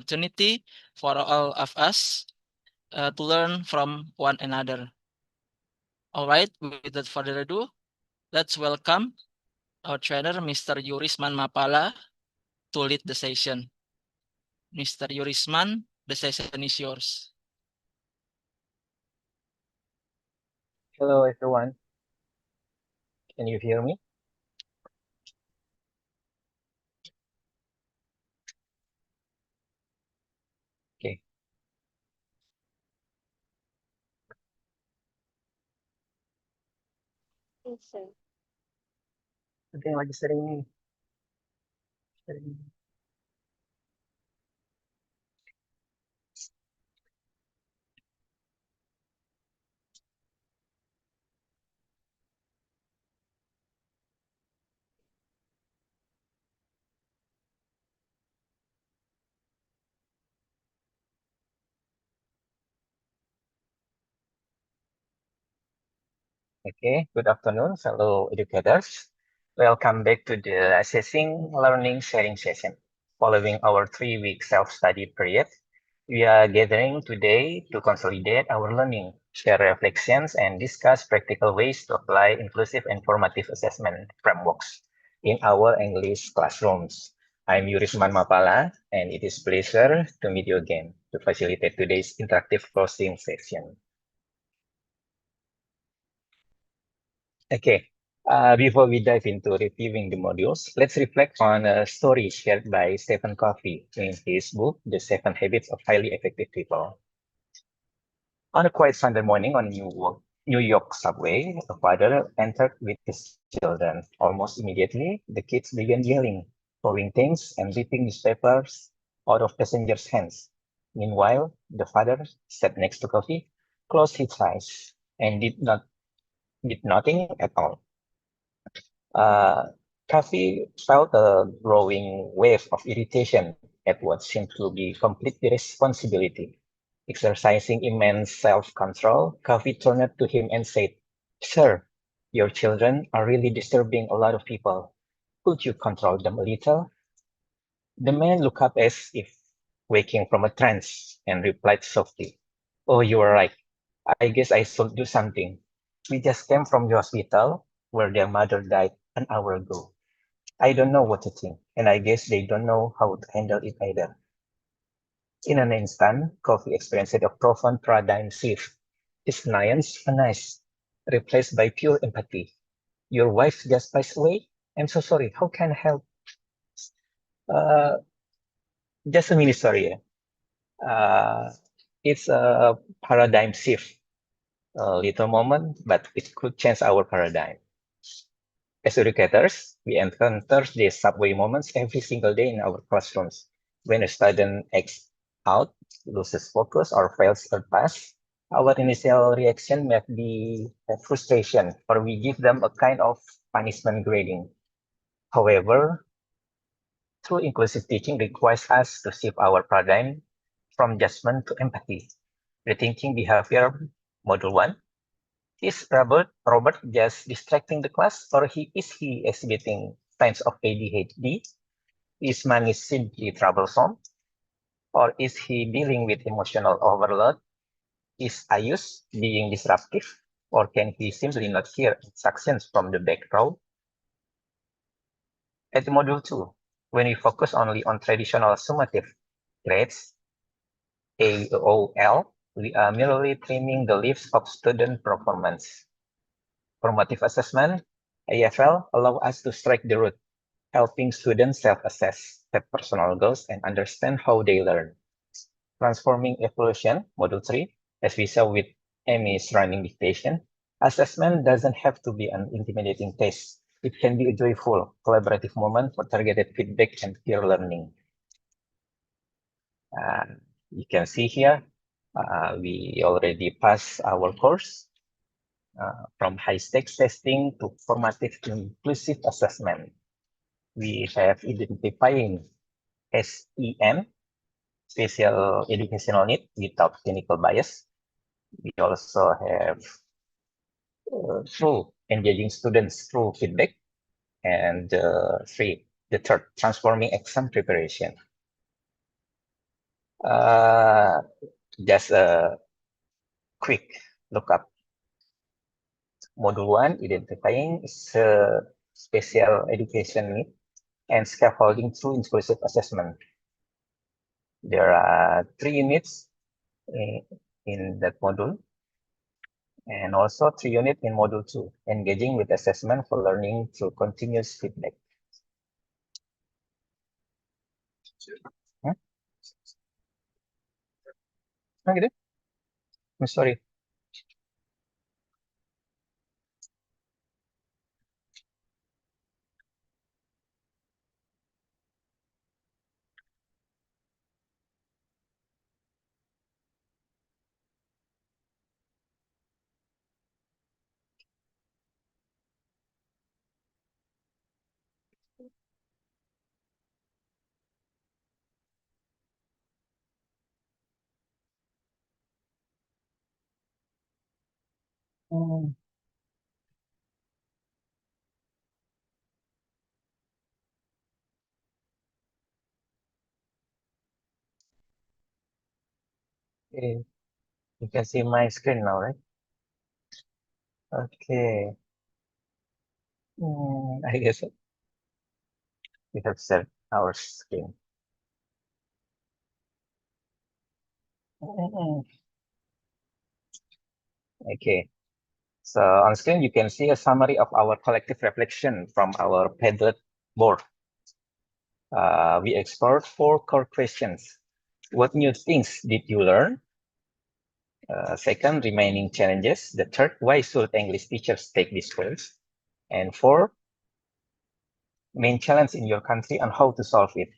opportunity for all of us to learn from one another. All right, without further ado, let's welcome our trainer, Mr. Yurisman Mapala, to lead the session. Mr. Yurisman, the session is yours. Hello, everyone. Can you hear me? Okay. Ada yang lagi sering nih. Okay, good afternoon, fellow educators. Welcome back to the Assessing Learning Sharing session. Following our 3-week self-study period, we are gathering today to consolidate our learning, share reflections, and discuss practical ways to apply inclusive and formative assessment frameworks in our English classrooms. I'm Yurisman Mapala, and it is a pleasure to meet you again to facilitate today's interactive closing session. Okay, before we dive into reviewing the modules, let's reflect on a story shared by Stephen Covey in his book, The 7 Habits of Highly Effective People. On a quiet Sunday morning on New York subway, a father entered with his children. Almost immediately, the kids began yelling, throwing things, and ripping newspapers out of passengers' hands. Meanwhile, the father sat next to Covey, closed his eyes, and did nothing at all. Kathy felt a growing wave of irritation at what seemed to be complete irresponsibility. Exercising immense self-control, Kathy turned to him and said, "Sir, your children are really disturbing a lot of people. Could you control them a little?" The man looked up as if waking from a trance and replied softly, "Oh, you are right. I guess I should do something. We just came from the hospital where their mother died an hour ago. I don't know what to think, and I guess they don't know how to handle it either." In an instant, Coffee experienced a profound paradigm shift. His annoyance replaced by pure empathy. "Your wife just passed away? I'm so sorry. How can I help?" Uh, just a mini story. It's a paradigm shift. A little moment, but it could change our paradigm. As educators, we encounter these subway moments every single day in our classrooms. When a student acts out, loses focus, or fails a task, our initial reaction might be frustration, or we give them a kind of punishment grading. However, true inclusive teaching requires us to shift our paradigm from judgment to empathy. Rethinking behavior, Module 1. Is Robert just distracting the class, or is he exhibiting signs of ADHD? Is money simply troublesome, or is he dealing with emotional overload? Is Ayus being disruptive, or can he simply not hear instructions from the back row? At Module 2, when we focus only on traditional summative grades, AOL, we are merely trimming the leaves of student performance. Formative assessment, AFL, allow us to strike the root, helping students self-assess, set personal goals, and understand how they learn. Transforming evolution, Module 3, as we saw with Amy's running dictation, assessment doesn't have to be an intimidating test. It can be a joyful, collaborative moment for targeted feedback and peer learning. You can see here, we already passed our course from high-stakes testing to formative inclusive assessment. We have identifying SEM, special educational need without clinical bias. We also have through engaging students through feedback. And 3, the third, transforming exam preparation. Just a quick lookup. Module 1, identifying special education need and scaffolding through inclusive assessment. There are 3 units in that module, and also 3 units in module 2, engaging with assessment for learning through continuous feedback. Huh? Oh, gitu? I'm sorry. Hmm. Okay. You can see my screen now, right? Okay. I guess we have set our screen. Mm. Okay. So on screen, you can see a summary of our collective reflection from our Padlet board. We explored 4 core questions. What new things did you learn? Second, remaining challenges. The third, why should English teachers take this course? And 4, main challenge in your country and how to solve it.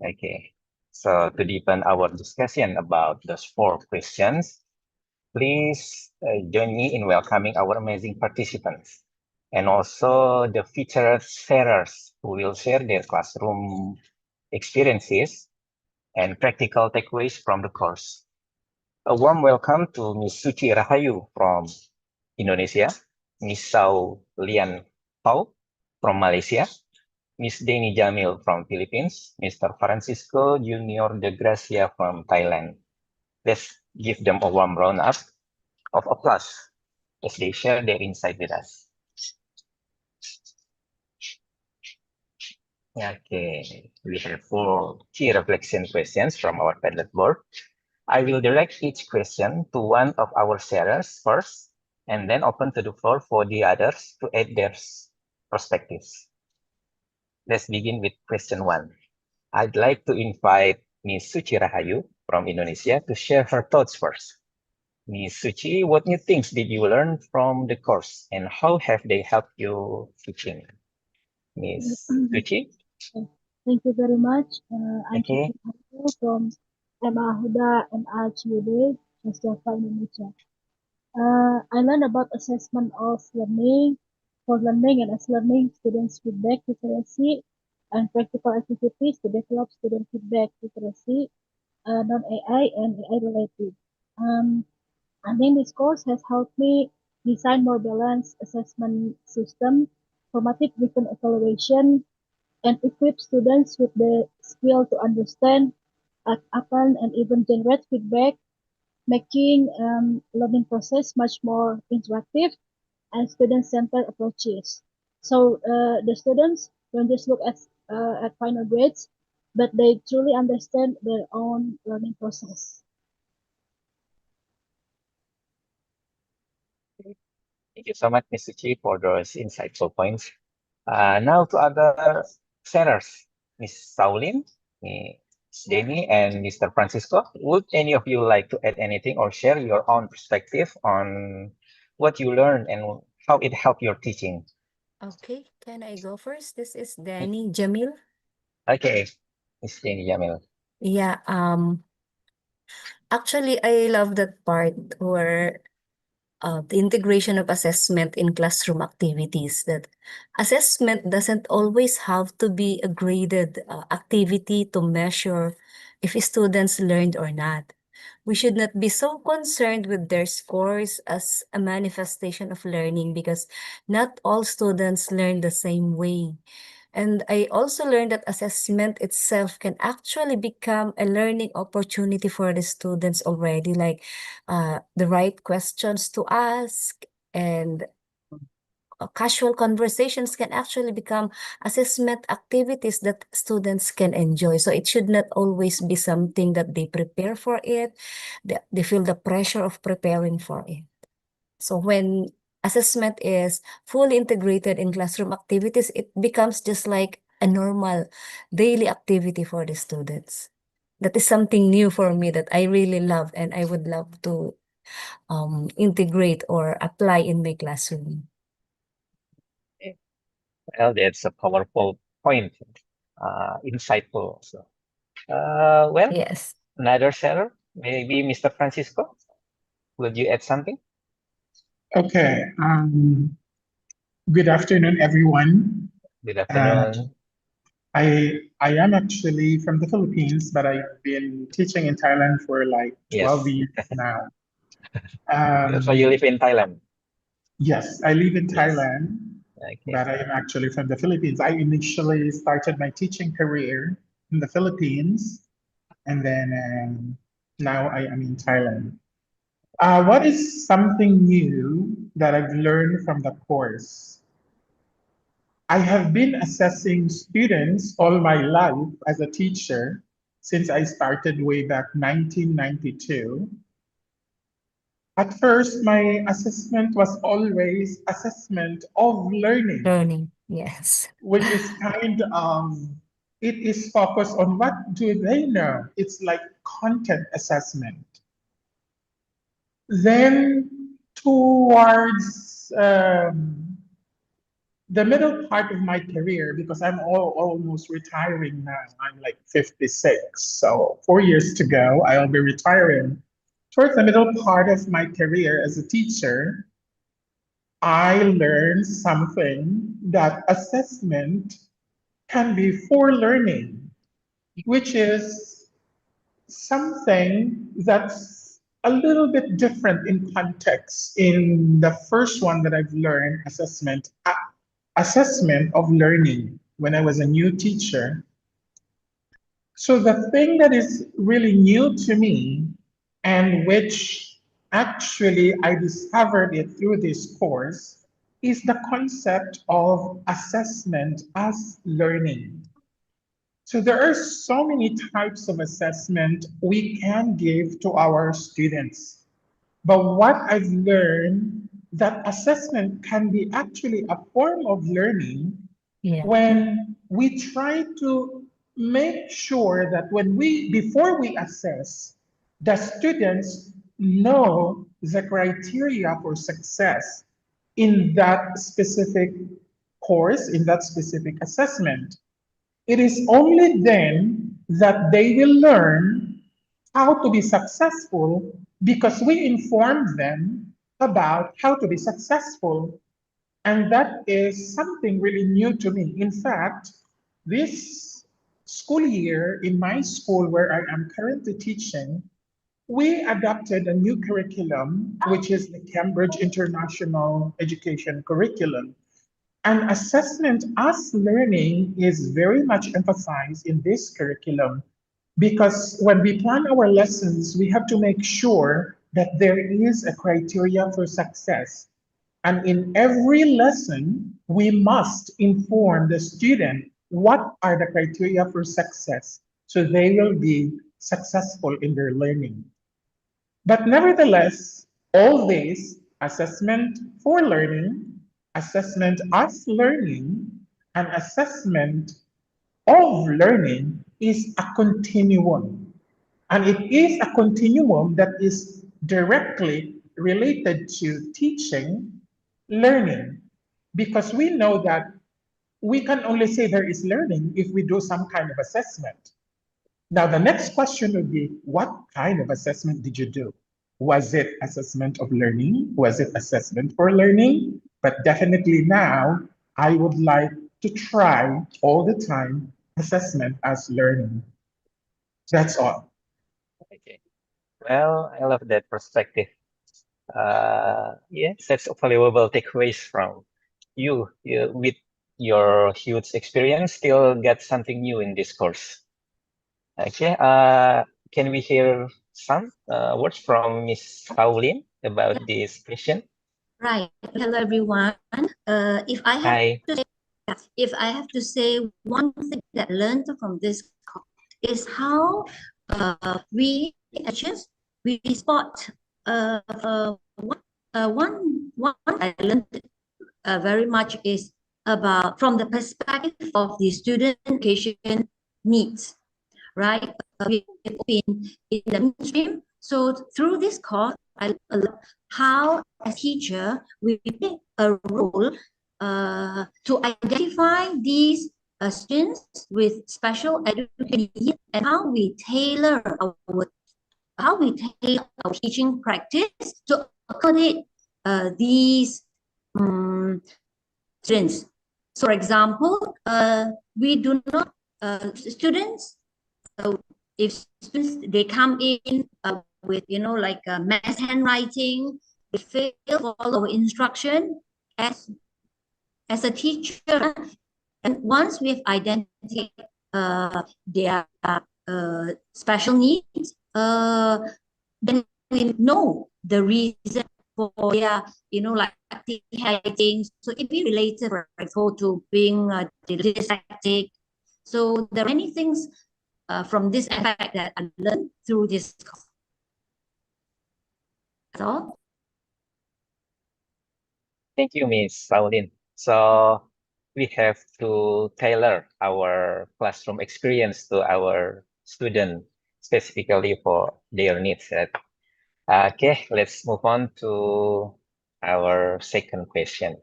Okay. So to deepen our discussion about those 4 questions, please join me in welcoming our amazing participants and also the featured sharers who will share their classroom experiences and practical takeaways from the course. A warm welcome to Ms. Suci Rahayu from Indonesia, Ms. Sau Lian Pau from Malaysia, Ms. Deni Jamil from Philippines, Mr. Francisco Junior de Gracia from Thailand. Let's give them a warm round up of applause as they share their insight with us. Okay, we have 4 key reflection questions from our Padlet board. I will direct each question to one of our sharers first, and then open to the floor for the others to add their perspectives. Let's begin with question 1. I'd like to invite Ms. Suci Rahayu from Indonesia to share her thoughts first. Ms. Suci, what new things did you learn from the course and how have they helped you teaching? Ms. Suci? Thank you very much. I'm Okay. Suci from MA Huda MA Ciwidey, Java, Indonesia. I learned about assessment of learning, for learning and as learning, students' feedback literacy, and practical activities to develop student feedback literacy, non-AI and AI related. I think this course has helped me design more balanced assessment system, formative driven evaluation, and equip students with the skill to understand, act upon, and even generate feedback, making learning process much more interactive and student-centered approaches. So the students don't just look at final grades, but they truly understand their own learning process. Thank you so much, Ms. Suci, for those insightful points. Now to other sharers, Ms. Saulin, Ms. Denny, and Mr. Francisco. Would any of you like to add anything or share your own perspective on what you learned and how it helped your teaching? Okay, can I go first? This is Danny Jamil. Okay, Ms. Denny Jamil. Yeah, actually I love that part where the integration of assessment in classroom activities, that assessment doesn't always have to be a graded activity to measure if students learned or not. We should not be so concerned with their scores as a manifestation of learning because not all students learn the same way. And I also learned that assessment itself can actually become a learning opportunity for the students already, like the right questions to ask and casual conversations can actually become assessment activities that students can enjoy. So it should not always be something that they prepare for it. They feel the pressure of preparing for it. So when assessment is fully integrated in classroom activities, it becomes just like a normal daily activity for the students. That is something new for me that I really love and I would love to integrate or apply in my classroom. Well, that's a powerful point, insightful also. Well, Yes. another seller, maybe Mr. Francisco, would you add something? Okay. Good afternoon, everyone. Good afternoon. I am actually from the Philippines, but I've been teaching in Thailand for like 12 Yes. years now. So you live in Thailand? Yes, I live in Yes. Thailand, Okay. but I am actually from the Philippines. I initially started my teaching career in the Philippines, and then now I am in Thailand. What is something new that I've learned from the course? I have been assessing students all my life as a teacher since I started way back 1992. At first, my assessment was always assessment of Learning. Yes. which is kind of, it is focused on what do they know. It's like content assessment. Then towards the middle part of my career, because I'm almost retiring now, I'm like 56, so 4 years to go, I'll be retiring. Towards the middle part of my career as a teacher, I learned something that assessment can be for learning, which is something that's a little bit different in context. In the first one that I've learned, assessment of learning when I was a new teacher. So the thing that is really new to me and which actually I discovered it through this course is the concept of assessment as learning. So there are so many types of assessment we can give to our students. But what I've learned that assessment can be actually a form of learning Yeah. when we try to make sure that before we assess, the students know the criteria for success in that specific course, in that specific assessment. It is only then that they will learn how to be successful because we informed them about how to be successful. And that is something really new to me. In fact, this school year in my school where I am currently teaching, we adopted a new curriculum, which is the Cambridge International Education Curriculum. And assessment as learning is very much emphasized in this curriculum because when we plan our lessons, we have to make sure that there is a criteria for success. And in every lesson, we must inform the student what are the criteria for success so they will be successful in their learning. But nevertheless, all these assessment for learning, assessment as learning, and assessment of learning is a continuum. And it is a continuum that is directly related to teaching, learning, because we know that we can only say there is learning if we do some kind of assessment. Now, the next question would be, what kind of assessment did you do? Was it assessment of learning? Was it assessment for learning? But definitely now, I would like to try all the time assessment as learning. That's all. Okay. Well, I love that perspective. Yes, that's valuable takeaways from you with your huge experience still get something new in this course. Okay, can we hear some words from Miss Pauline about this question? Right. Hello, everyone. If I have Hi. to say, if I have to say one thing that I learned from this call is how we teachers we spot one I learned very much is about from the perspective of the student education needs, right? We've been in the mainstream. So through this course, I learned how as teacher we play a role to identify these students with special education needs and how we tailor our teaching practice to accommodate these students. So, for example, we do not students if students they come in with like mass handwriting, they fail to follow instruction as a teacher, and once we've identified their special needs, then we know the reason for their like handwriting. So it be related, for example, to being dyslexic. So there are many things from this aspect that I learned through this course. That's all. Thank you, Miss Pauline. So we have to tailor our classroom experience to our student specifically for their needs. Right? Okay, let's move on to our second question.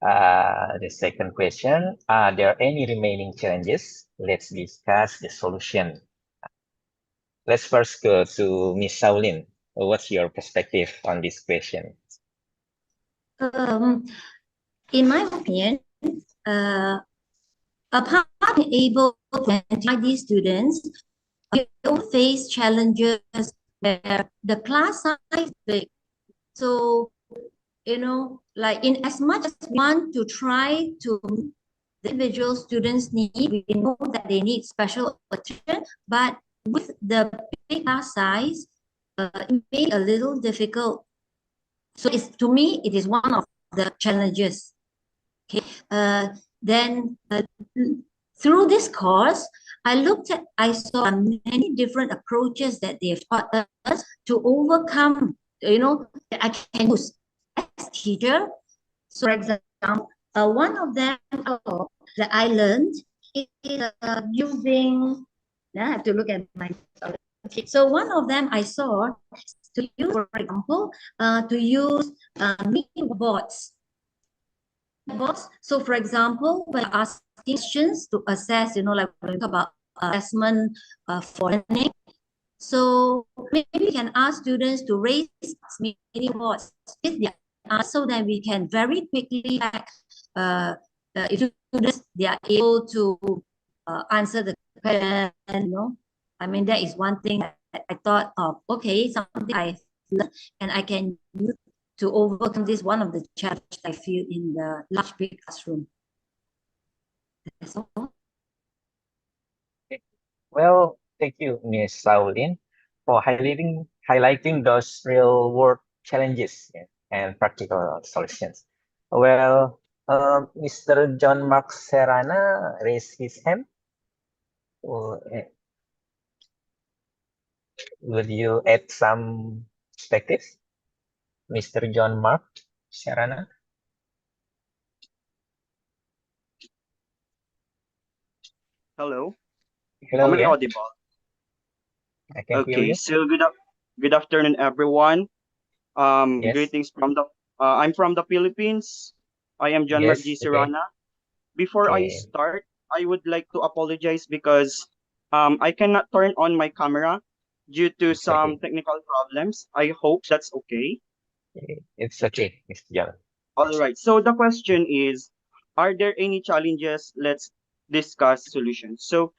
The second question, are there any remaining challenges? Let's discuss the solution. Let's first go to Miss Shaolin. What's your perspective on this question? In my opinion, apart from being able to identify these students, we also face challenges where the class size is big. So, like in as much as we want to try to meet the individual students' need, we know that they need special attention, but with the big class size, it may be a little difficult. So to me, it is one of the challenges. Okay. Then through this course, I saw many different approaches that they've taught us to overcome, that I can use as teacher. So, for example, one of them that I learned is using, I have to look at my, okay. So one of them I saw to use, for example, to use mini boards. So, for example, when asking questions to assess, like when we talk about assessment for learning, so maybe we can ask students to raise mini boards with their answers so that we can very quickly back if students they are able to answer the question. I mean that is one thing that I thought of. Okay, something I learned and I can use to overcome this one of the challenges I feel in the large big classroom. That's all. Well, thank you, Ms. Shaolin, for highlighting those real world challenges and practical solutions. Well, Mr. John Mark Serrana raised his hand. Will you add some perspectives? Mr. John Mark Serrana. Hello, Hello, am I yeah, audible? I can hear Okay, you. so good afternoon, everyone. Yes, Greetings from the I'm from the Philippines. I am John Mark yes, G. okay, Serrana. Before I okay, start, I would like to apologize because I cannot turn on my camera due to it's okay. some technical problems. I hope that's okay. It's okay, Mr. John. All right. So the question is, are there any challenges? Let's discuss solutions. So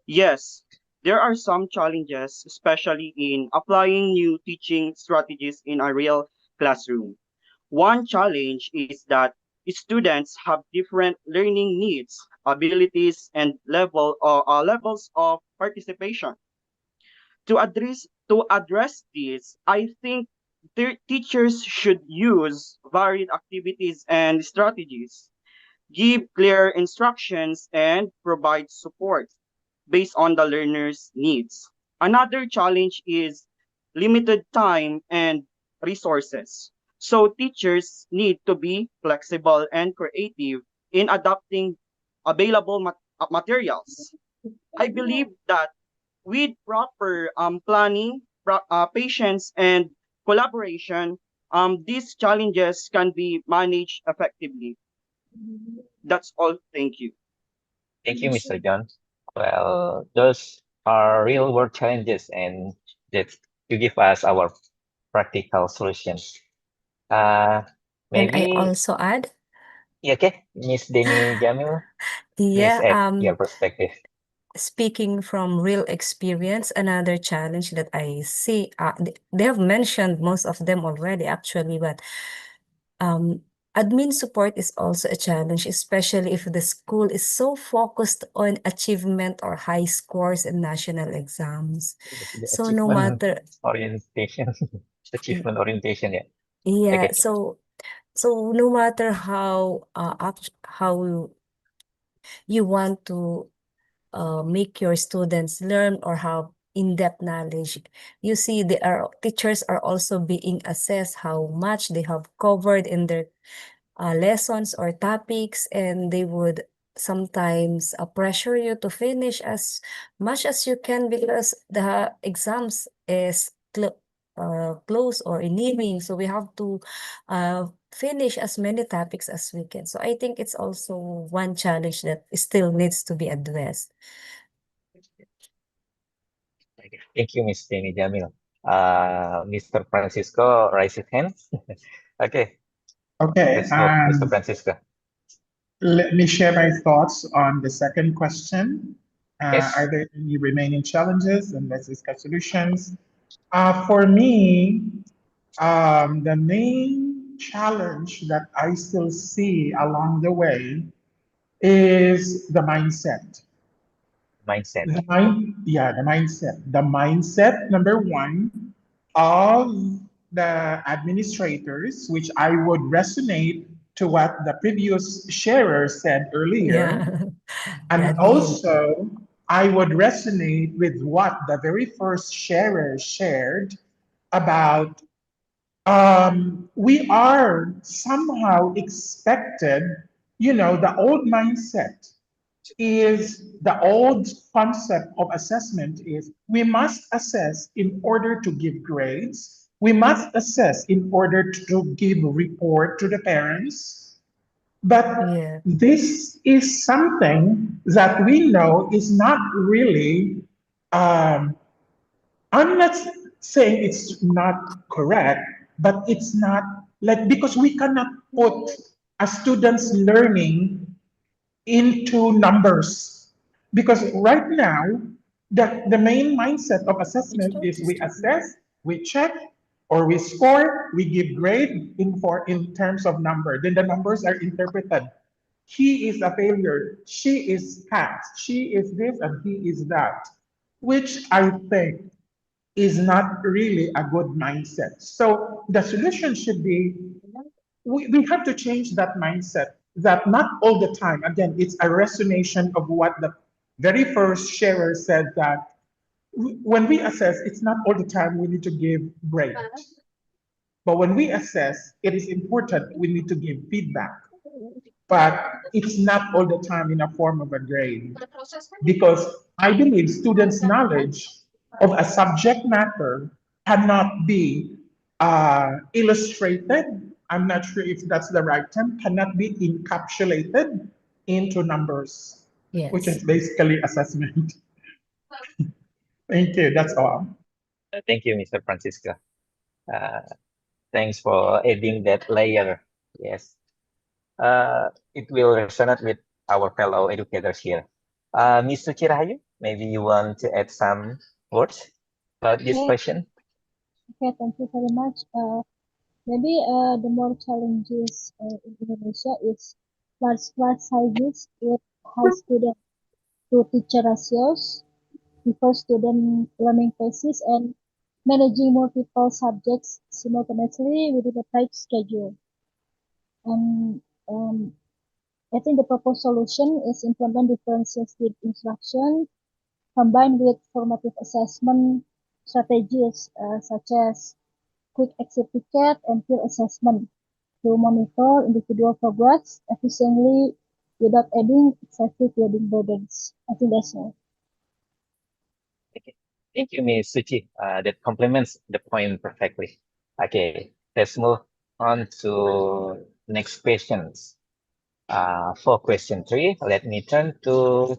yes, there are some challenges, especially in applying new teaching strategies in a real classroom. One challenge is that students have different learning needs, abilities, and levels of participation. To address this, I think teachers should use varied activities and strategies, give clear instructions, and provide support based on the learner's needs. Another challenge is limited time and resources. So teachers need to be flexible and creative in adapting available materials. I believe that with proper planning, patience, and collaboration, these challenges can be managed effectively. That's all. Thank you. Thank you, Mr. John. Well, those are real world challenges, and that you give us our practical solutions. Can I Maybe, also add? yeah, okay, Miss Denny Jamil, please Yeah, add your perspective. speaking from real experience, another challenge that I see, they have mentioned most of them already actually, but admin support is also a challenge, especially if the school is so focused on achievement or high scores in national exams. The So no achievement matter, orientation, achievement orientation, yeah. yeah, Okay. so no matter how you want to make your students learn or have in-depth knowledge, you see teachers are also being assessed how much they have covered in their lessons or topics, and they would sometimes pressure you to finish as much as you can because the exams is close or nearing, so we have to finish as many topics as we can. So I think it's also one challenge that still needs to be addressed. Thank you, Miss Denny Jamil. Mr. Francisco, raise his hand. Okay, Okay, let's go, Mr. Francisco. let me share my thoughts on the second question. Yes. Are there any remaining challenges? And let's discuss solutions. For me, the main challenge that I still see along the way is the mindset. Mindset. The mindset. The mindset, number one, of the administrators, which I would resonate to what the previous sharer said earlier. Yeah. And The admin. also, I would resonate with what the very first sharer shared about we are somehow expected, the old mindset is the old concept of assessment is we must assess in order to give grades. We must assess in order to give report to the parents. But Yeah. this is something that we know is not really, I'm not saying it's not correct, but it's not like because we cannot put a student's learning into numbers. Because right now, the main mindset of assessment is we assess, we check, or we score, we give grade in terms of number. Then the numbers are interpreted. He is a failure. She is passed. She is this and he is that, which I think is not really a good mindset. So the solution should be we have to change that mindset that not all the time, again, it's a resonation of what the very first sharer said that when we assess, it's not all the time we need to give grade. But when we assess, it is important we need to give feedback. But it's not all the time in a form of a grade. Because I believe students' knowledge of a subject matter cannot be illustrated. I'm not sure if that's the right term, cannot be encapsulated into numbers, which Yes. is basically assessment. Thank you. That's all. Thank you, Mr. Francisco. Thanks for adding that layer. Yes. It will resonate with our fellow educators here. Mr. Chirayu, maybe you want to add some words about this Okay. question? Okay, thank you very much. Maybe the more challenges in Indonesia is large class sizes with high student to teacher ratios, before student learning paces, and managing multiple subjects simultaneously within a tight schedule. And I think the proposed solution is implement differentiated instruction combined with formative assessment strategies such as quick exit ticket and peer assessment to monitor individual progress efficiently without adding excessive grading burdens. I think that's all. Okay. Thank you, Ms. Suchi. That complements the point perfectly. Okay, let's move on to next questions. For question 3, let me turn to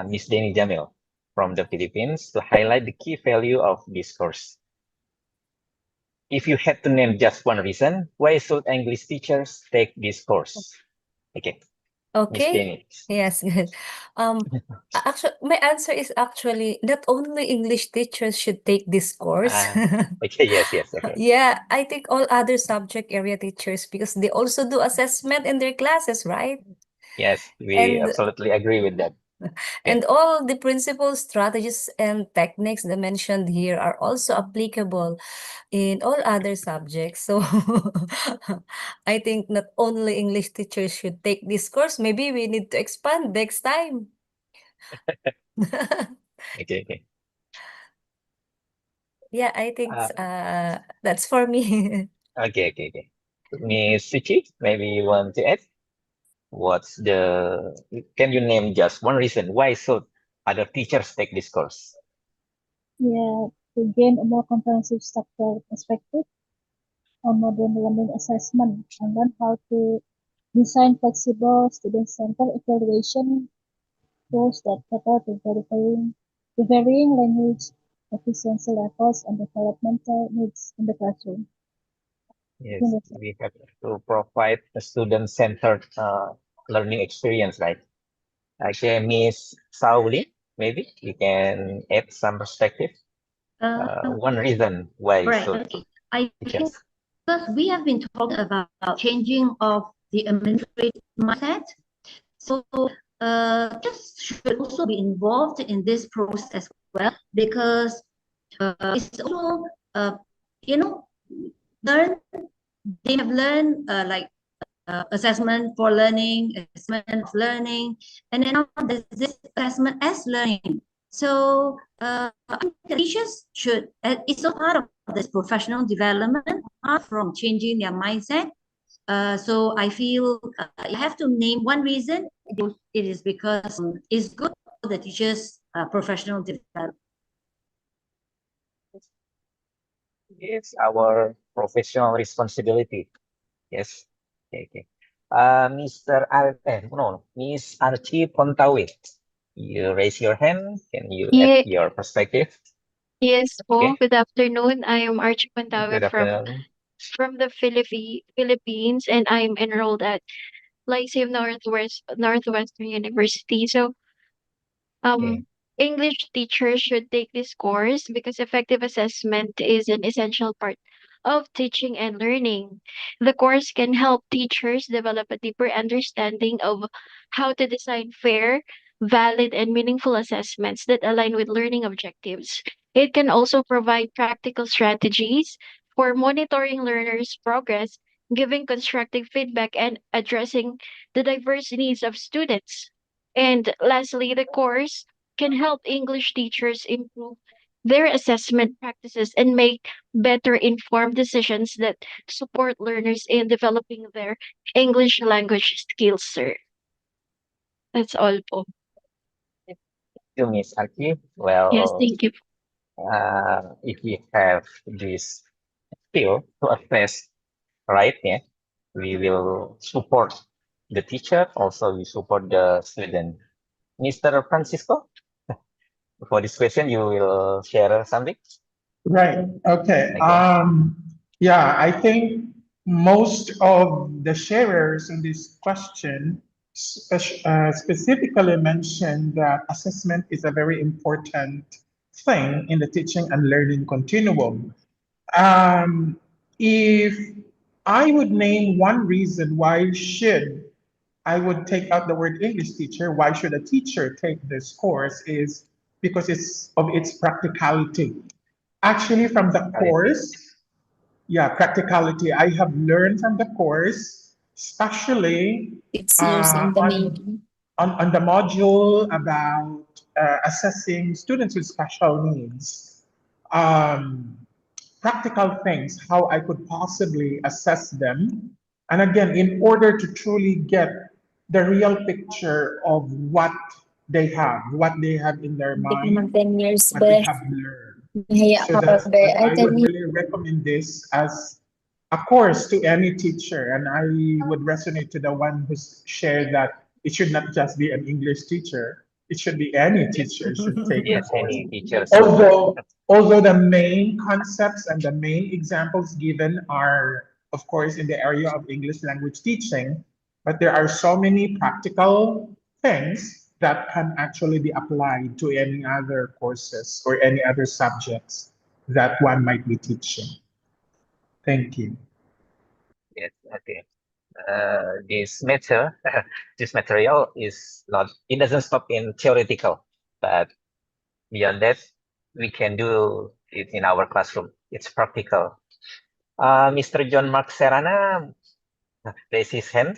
Ms. Deni Jamil from the Philippines to highlight the key value of this course. If you had to name just one reason, why should English teachers take this course? Okay, Ms. Okay. Deni. Yes, good. Actually, my answer is actually not only English teachers should take this course. Okay, yes, okay. Yeah, I think all other subject area teachers because they also do assessment in their classes, right? Yes, we And absolutely agree with that. and all the principles, strategies, and techniques that mentioned here are also applicable in all other subjects. So I think not only English teachers should take this course, maybe we need to expand next time. Okay. Yeah, I think that's for me. Okay. Miss Suchi, maybe you want to add? Can you name just one reason why should other teachers take this course? Yeah, to gain a more comprehensive structural perspective on modern learning assessment and learn how to design flexible student-centered evaluation tools that cater to the varying language proficiency levels and developmental needs in the classroom. Yes, we have to provide a student-centered learning experience, right? Okay, Miss Sauli, maybe you can add some perspective. One reason why Right. should Okay. I think teachers? because we have been talking about changing of the administrative mindset, so just should also be involved in this process as well because it's also learn they have learned like assessment for learning, assessment of learning, and then now there's this assessment as learning. So I think teachers should, it's also part of this professional development, apart from changing their mindset. So I feel you have to name one reason. It is because it's good for the teachers' professional development. It's our professional responsibility. Yes. Okay. Mr. Miss Archie Pontawi. You raise your hand. Can you add Yeah, your perspective? yes po. Okay. Good afternoon. I am Archie Pantawe Good afternoon. from the Philippines, and I'm enrolled at Lyceum Northwestern University. So, Okay. English teachers should take this course because effective assessment is an essential part of teaching and learning. The course can help teachers develop a deeper understanding of how to design fair, valid, and meaningful assessments that align with learning objectives. It can also provide practical strategies for monitoring learners' progress, giving constructive feedback, and addressing the diverse needs of students. And lastly, the course can help English teachers improve their assessment practices and make better informed decisions that support learners in developing their English language skills, sir. That's all po. Thank you, Miss Archie. Yes, Well, thank you. if we have this skill to assess, right? Yeah, we will support the teacher. Also, we support the student. Mr. Francisco, for this question, you will share something. Right. Okay. Okay. Yeah, I think most of the sharers in this question specifically mentioned that assessment is a very important thing in the teaching and learning continuum. Um, if I would name one reason why should I would take out the word English teacher, why should a teacher take this course is because it's of its practicality. Actually, from the Quality. course, yeah, practicality. I have learned from the course, especially It's years in the on, making. on the module about assessing students with special needs. Um, Practical things, how I could possibly assess them. And again, in order to truly get the real picture of what they have in their Hindi ka mag mind, 10 years, what they be. have learned. Nahiya So ka pa, that's be. why Ay, I 10 would years. really recommend this as a course to any teacher. And I would resonate to the one who shared that it should not just be an English teacher, it should be any teacher should take the Yes, course. any teachers. Although the main concepts and the main examples given are, of course, in the area of English language teaching, but there are so many practical things that can actually be applied to any other courses or any other subjects that one might be teaching. Thank you. Yes, okay. This matter, this material is not, it doesn't stop in theoretical, but beyond that, we can do it in our classroom. It's practical. Mr. John Mark Serrana raise his hand.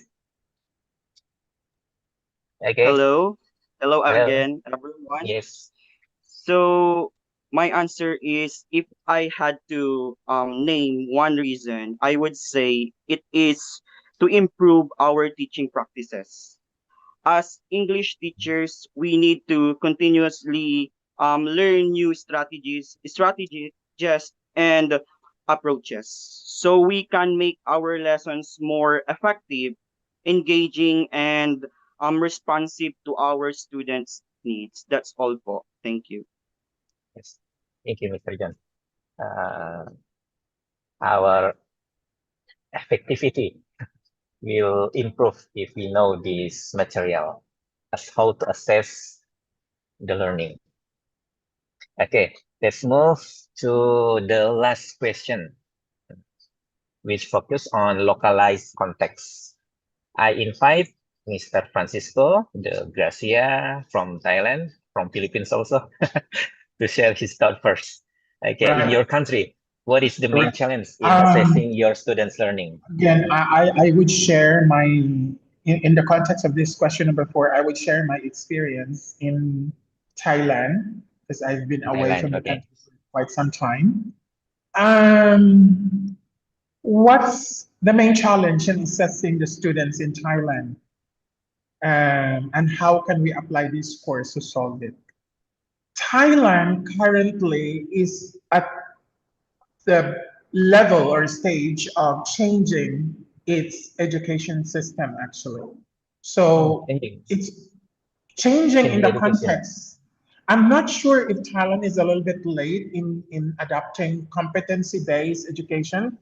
Okay. Hello. Hello Hello. again, everyone. Yes. So my answer is if I had to name one reason, I would say it is to improve our teaching practices. As English teachers, we need to continuously learn new strategies, and approaches, so we can make our lessons more effective, engaging, and responsive to our students' needs. That's all po. Thank you. Yes. Thank you, Mr. John. Our effectivity will improve if we know this material as how to assess the learning. Okay, let's move to the last question, which focus on localized context. I invite Mr. Francisco de Gracia from Thailand, from Philippines also, to share his thought first. Okay, in Right. your country, what is the main Right. challenge in assessing your students' learning? Again, I would share in the context of this question number 4, I would share my experience in Thailand because I've been away Thailand, from the okay. country for quite some time. Um, what's the main challenge in assessing the students in Thailand? And how can we apply this course to solve it? Thailand currently is at the level or stage of changing its education system, actually. So Changing. it's changing in Changing the education. context. I'm not sure if Thailand is a little bit late in adopting competency-based education,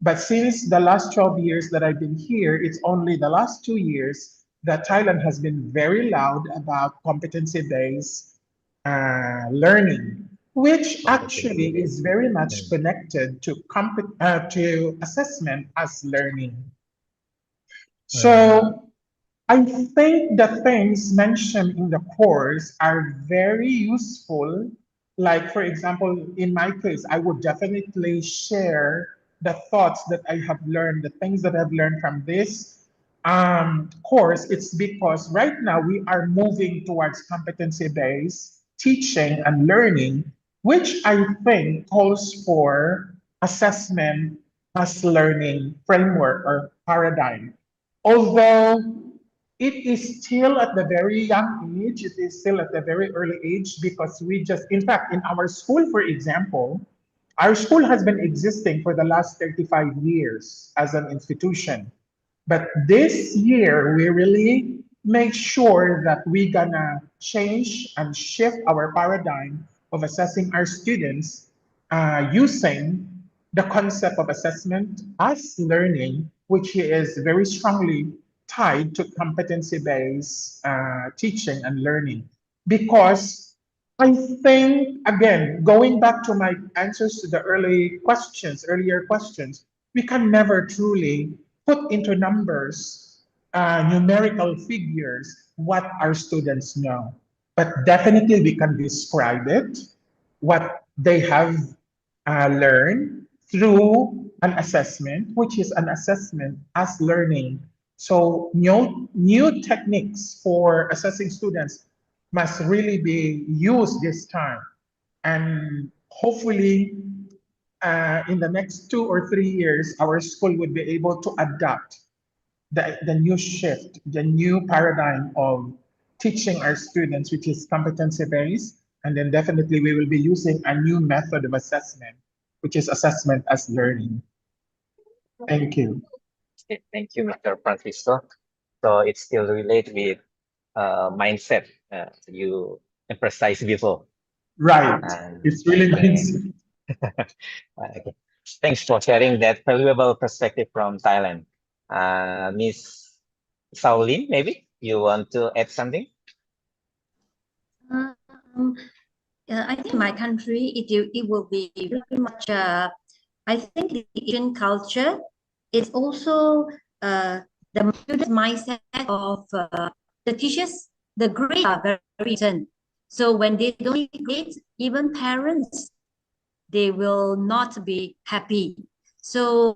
but since the last 12 years that I've been here, it's only the last 2 years that Thailand has been very loud about competency-based learning, which actually Competency-based. is very much connected to assessment as learning. So I think the things mentioned in the course are very useful. Like, for example, in my case, I would definitely share the thoughts that I have learned, the things that I've learned from this course. It's because right now we are moving towards competency-based teaching and learning, which I think calls for assessment as learning framework or paradigm. Although it is still at the very young age, it is still at the very early age because in fact, in our school, for example, our school has been existing for the last 35 years as an institution. But this year, we really make sure that we're gonna change and shift our paradigm of assessing our students using the concept of assessment as learning, which is very strongly tied to competency-based teaching and learning. Because I think, again, going back to my answers to the earlier questions, we can never truly put into numbers, numerical figures, what our students know. But definitely we can describe it, what they have learned through an assessment, which is an assessment as learning. So new techniques for assessing students must really be used this time. And hopefully, in the next 2 or 3 years, our school would be able to adapt the new shift, the new paradigm of teaching our students, which is competency based. And then definitely we will be using a new method of assessment, which is assessment as learning. Thank you. Okay, thank you, Mr. Francisco. So it's still related with mindset you emphasized before. Right. And It's really okay. means Okay. Thanks for sharing that valuable perspective from Thailand. Miss Saulin, maybe you want to add something? Um, I think my country, it will be very much, I think the Asian culture is also the students' mindset of the teachers, the grades are very important. So when they don't get grades, even parents, they will not be happy. So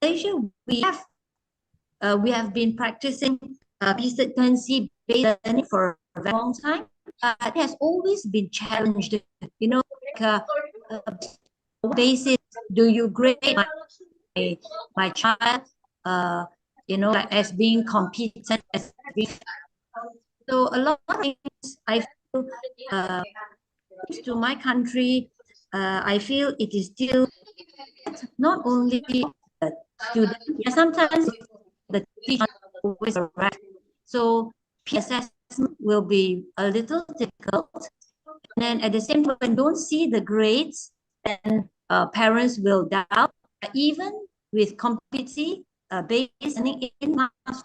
Malaysia, we have been practicing competency-based learning for a very long time. It has always been challenged. Like basis, do you grade my child, like as being competent, as being. So a lot of things I feel, thanks to my country, I feel it is still not only the student. Yeah, sometimes the teacher always correct. So peer assessment will be a little difficult. And then at the same time, when don't see the grades, then parents will doubt. Even with competency based learning in math,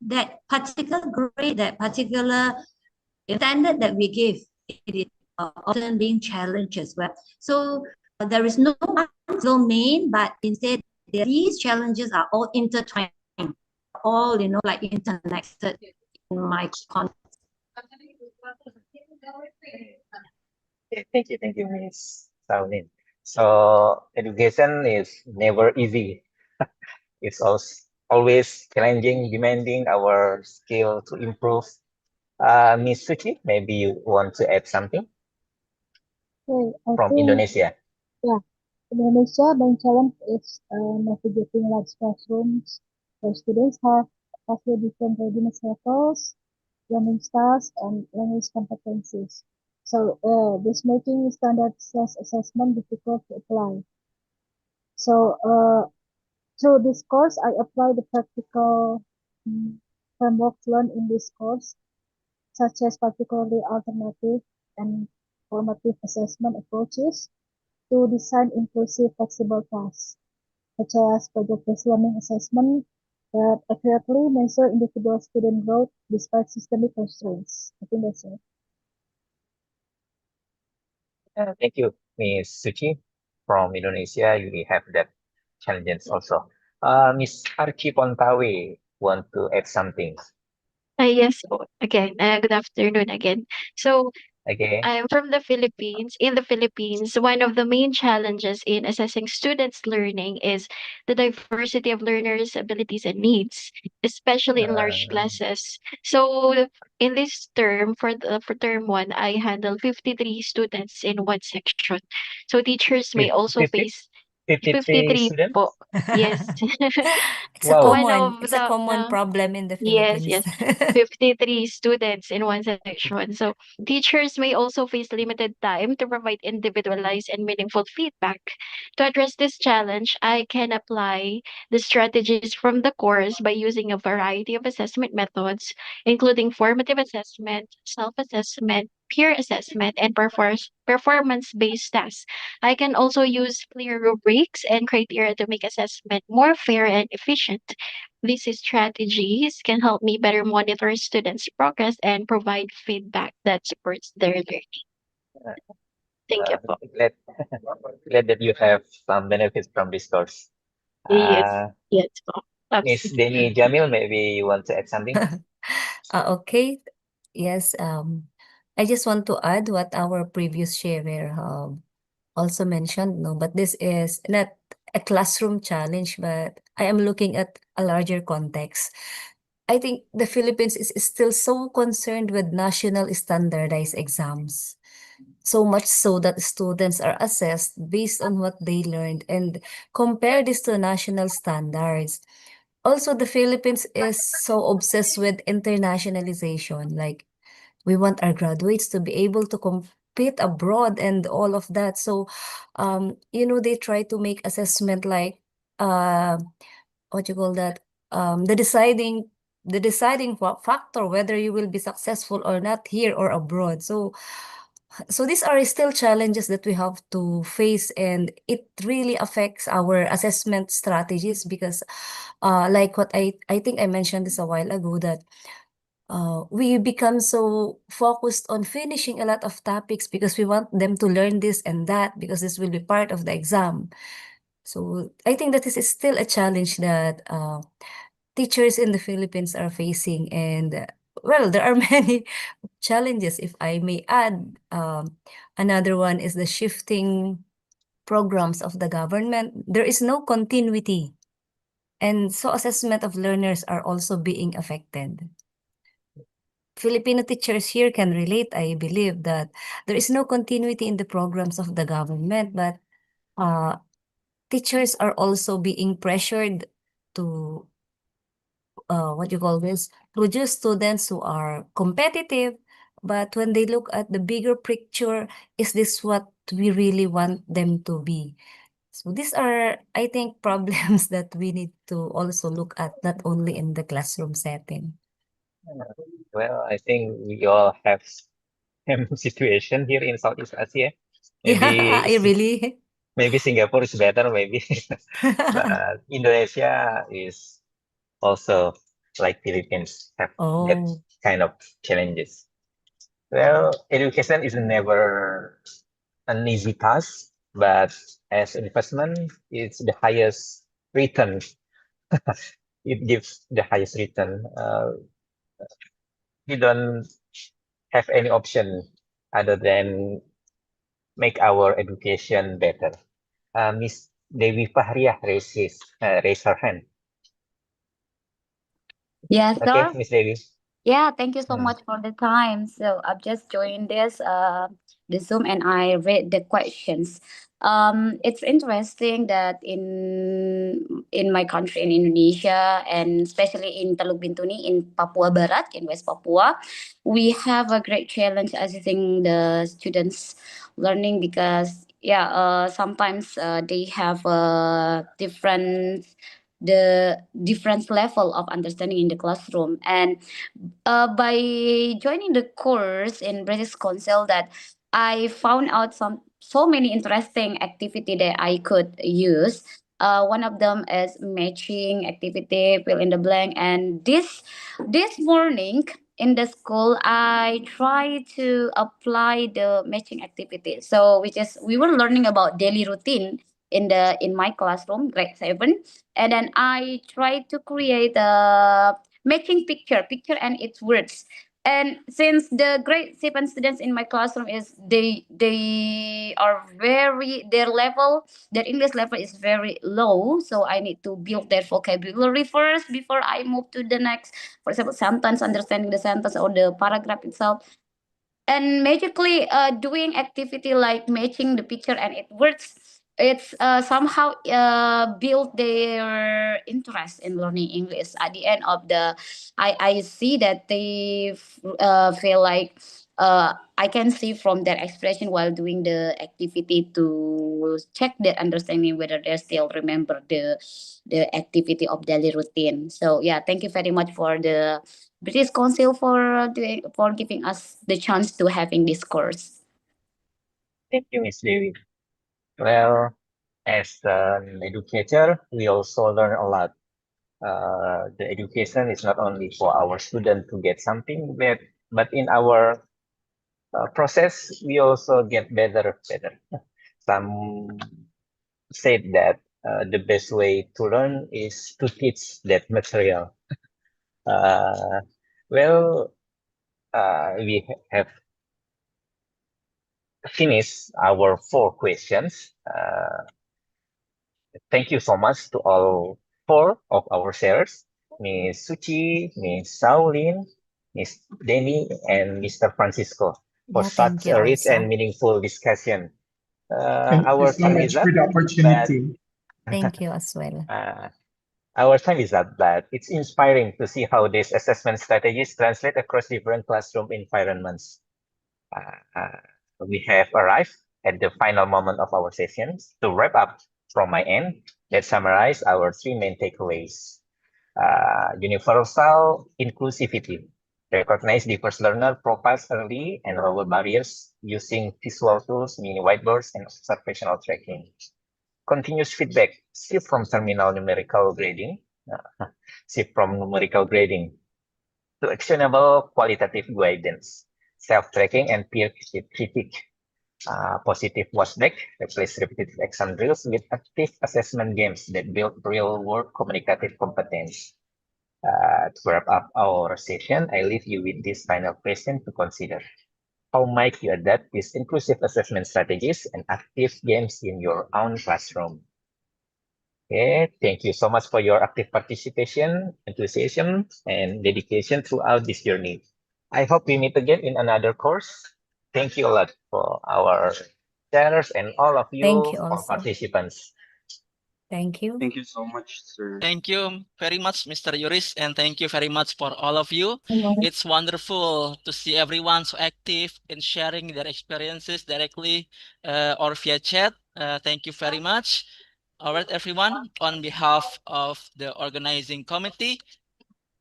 that particular grade, that particular standard that we give, it is often being challenged as well. So there is no one single main, but instead these challenges are all intertwined, all like interconnected in my context. Okay, thank you, Miss Saulin. So education is never easy. It's also always challenging, demanding our skill to improve. Miss Suchi, maybe you want to add something Okay, I from think, Indonesia. yeah, Indonesia main challenge is navigating large classrooms where students have vastly different readiness levels, learning styles, and language competencies. So this making standard assessment difficult to apply. So through this course, I apply the practical frameworks learned in this course, such as particularly alternative and formative assessment approaches to design inclusive flexible tasks, such as project-based learning assessment that accurately measure individual student growth despite systemic constraints. I think that's it. Thank you, Miss Suchi. From Indonesia, you have that challenges also. Miss Archie Pontawe want to add something. Yes, again, good afternoon again. So, Okay. I'm from the Philippines. In the Philippines, one of the main challenges in assessing students' learning is the diversity of learners' abilities and needs, especially in large Uh, classes. So, in this term, for term one, I handle 53 students in one section. So, teachers may also 50, face 53 53 po. students? Yes. Wow. It's a common problem in the Yes, Philippines. yes. 53 students in one section. So teachers may also face limited time to provide individualized and meaningful feedback. To address this challenge, I can apply the strategies from the course by using a variety of assessment methods, including formative assessment, self-assessment, peer assessment, and performance-based tasks. I can also use clear rubrics and criteria to make assessment more fair and efficient. These strategies can help me better monitor students' progress and provide feedback that supports their learning. Thank you po. Glad, glad that you have some benefits from this course. Yes, yes, Miss absolutely. Denny Jamil, maybe you want to add something? Okay. Yes. I just want to add what our previous sharer also mentioned. No, but this is not a classroom challenge, but I am looking at a larger context. I think the Philippines is still so concerned with national standardized exams. So much so that students are assessed based on what they learned and compare this to national standards. Also, the Philippines is so obsessed with internationalization. Like, we want our graduates to be able to compete abroad and all of that. So, they try to make assessment like, uh, what you call that? The deciding factor whether you will be successful or not here or abroad. So these are still challenges that we have to face, and it really affects our assessment strategies because, like what I think I mentioned this a while ago, that we become so focused on finishing a lot of topics because we want them to learn this and that because this will be part of the exam. So I think that this is still a challenge that teachers in the Philippines are facing, and well, there are many challenges, if I may add. Another one is the shifting programs of the government. There is no continuity, and so assessment of learners are also being affected. Filipino teachers here can relate, I believe, that there is no continuity in the programs of the government, but uh, teachers are also being pressured to, what you call this, produce students who are competitive. But when they look at the bigger picture, is this what we really want them to be? So these are, I think, problems that we need to also look at, not only in the classroom setting. Well, I think we all have same situation here in Southeast Asia. Yeah, Maybe I really. maybe Singapore is better, maybe, but Indonesia is also like Philippines have that Oh, kind of challenges. Well, education is never an easy task, but as an investment, it's the highest return. It gives the highest return. We don't have any option other than make our education better. Miss Dewi Fahriah raise her hand. Yes, Okay, sir. Miss Dewi. Yeah, thank you so Hmm. much for the time. So I've just joined this the Zoom and I read the questions. It's interesting that in my country in Indonesia and especially in Teluk Bintuni in Papua Barat in West Papua, we have a great challenge assessing the students' learning because sometimes they have a different level of understanding in the classroom. And by joining the course in British Council, that I found out some so many interesting activity that I could use. One of them is matching activity, fill in the blank, and this morning in the school I try to apply the matching activity. So which is we were learning about daily routine in my classroom, grade 7, and then I try to create a matching picture and its words. And since the grade 7 students in my classroom is they are very their English level is very low, so I need to build their vocabulary first before I move to the next, for example, sentence, understanding the sentence or the paragraph itself. And magically doing activity like matching the picture and it works. It's somehow build their interest in learning English. At the end of the I see that they feel like I can see from their expression while doing the activity to check their understanding whether they still remember the activity of daily routine. So yeah, thank you very much for the British Council for giving us the chance to having this course. Thank you, Miss Dewi. Well, as an educator, we also learn a lot. The education is not only for our student to get something, but in our process, we also get better. Some said that the best way to learn is to teach that material. Uh, well, we have finished our 4 questions. Thank you so much to all 4 of our sharers, Miss Suchi, Miss Shaolin, Miss Demi, and Mr. Francisco, for Yeah, thank such you a rich and also. meaningful discussion. Thank you Our so time is much up, for the but opportunity. Thank you as well. our time is up, but it's inspiring to see how these assessment strategies translate across different classroom environments. We have arrived at the final moment of our sessions. To wrap up from my end, let's summarize our 3 main takeaways. Universal inclusivity. Recognize diverse learner profiles early and lower barriers using visual tools, mini whiteboards, and observational tracking. Continuous feedback. Shift from terminal numerical grading. Shift from numerical grading to actionable qualitative guidance, self-tracking, and peer critique. Positive watchback, replace repetitive exam drills with active assessment games that build real-world communicative competence. To wrap up our session, I leave you with this final question to consider. How might you adapt these inclusive assessment strategies and active games in your own classroom? Okay, thank you so much for your active participation, enthusiasm, and dedication throughout this journey. I hope we meet again in another course. Thank you a lot for our sharers and all of Thank you you for also. participants. Thank you. Thank you so much, sir. Thank you very much, Mr. Yuris, and thank you very much for all of you. It's wonderful to see everyone so active in sharing their experiences directly or via chat. Thank you very much. All right, everyone, on behalf of the organizing committee,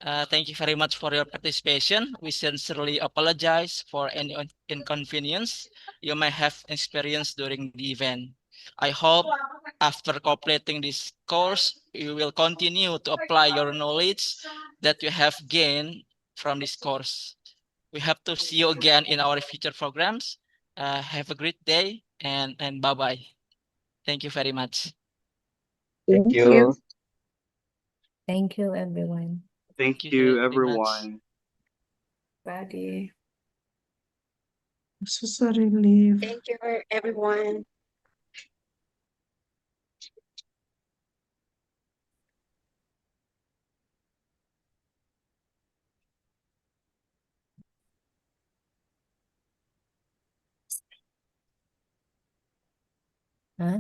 thank you very much for your participation. We sincerely apologize for any inconvenience you may have experienced during the event. I hope after completing this course, you will continue to apply your knowledge that you have gained from this course. We hope to see you again in our future programs. Have a great day and bye-bye. Thank you very much. Thank you. Thank you, everyone. Thank Thank you you, very much. everyone. Buddy. This is a relief. Thank you, everyone. Huh?